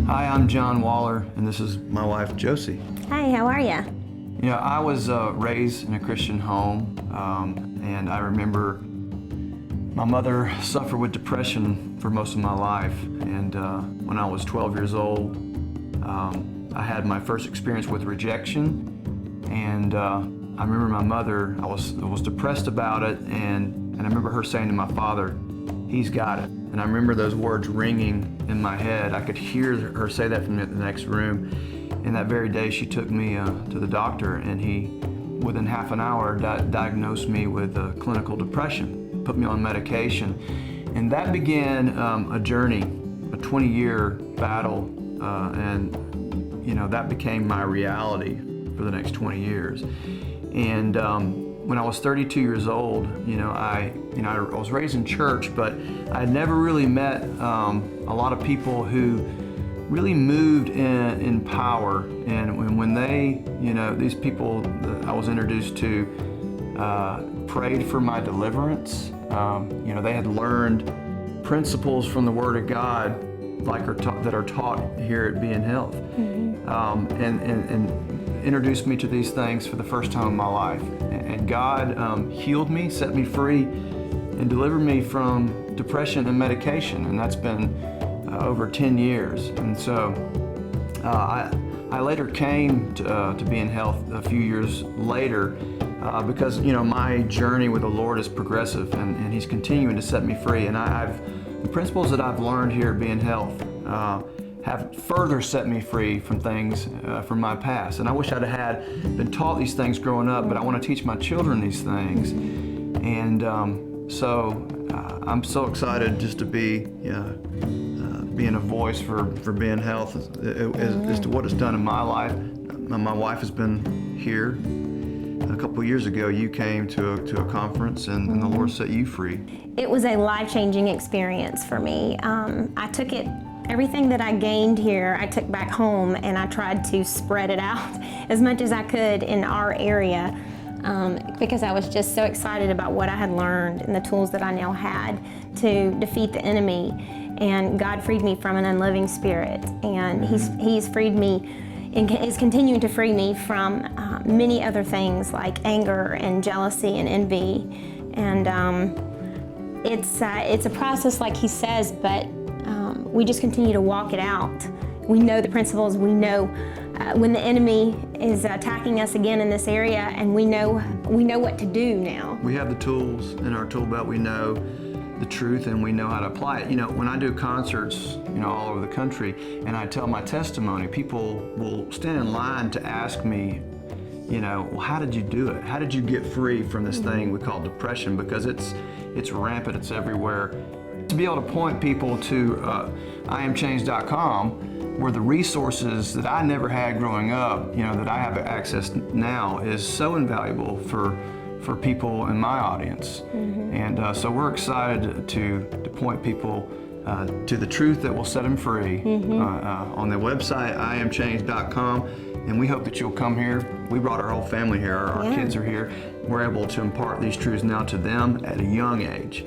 Hi, I'm John Waller, and this is my wife, Josee. Hi, how are you? You know, I was raised in a Christian home, and I remember my mother suffered with depression for most of my life. And when I was 12 years old, I had my first experience with rejection. And I remember my mother, I was depressed about it, and I remember her saying to my father, "He's got it." And I remember those words ringing in my head. I could hear her say that from the next room. And that very day, she took me to the doctor, and he, within half an hour, diagnosed me with clinical depression, put me on medication. And that began a journey, a 20-year battle, and you know, that became my reality for the next 20 years. And when I was 32 years old, I was raised in church, but I had never really met a lot of people who really moved in power. And when they, these people that I was introduced to prayed for my deliverance, they had learned principles from the Word of God that are taught here at Being Health, and introduced me to these things for the first time in my life. And God healed me, set me free, and delivered me from depression and medication. And that's been over 10 years. And so I later came to Being Health a few years later because, my journey with the Lord is progressive, and He's continuing to set me free. And the principles that I've learned here at Being Health have further set me free from things from my past. And I wish I'd had been taught these things growing up, but I want to teach my children these things. And so I'm so excited just to be being a voice for Being Health as to what it's done in my life. My wife has been here. A couple of years ago, you came to a conference, and the Lord set you free. It was a life-changing experience for me. I took everything that I gained here, I took back home, and I tried to spread it out as much as I could in our area because I was just so excited about what I had learned and the tools that I now had to defeat the enemy. And God freed me from an unloving spirit, and He's freed me and is continuing to free me from many other things like anger and jealousy and envy. And it's a process, like He says, but we just continue to walk it out. We know the principles. We know when the enemy is attacking us again in this area, and we know what to do now. We have the tools in our tool belt. We know the truth, and we know how to apply it. When I do concerts, all over the country, and I tell my testimony, people will stand in line to ask me, well, how did you do it? How did you get free from this thing we call depression? Because it's rampant, it's everywhere. To be able to point people to IamChanged.com, where the resources that I never had growing up, that I have access now, is so invaluable for people in my audience. And so we're excited to point people to the truth that will set them free on the website, IamChanged.com. And we hope that you'll come here. We brought our whole family here. Our kids are here. We're able to impart these truths now to them at a young age.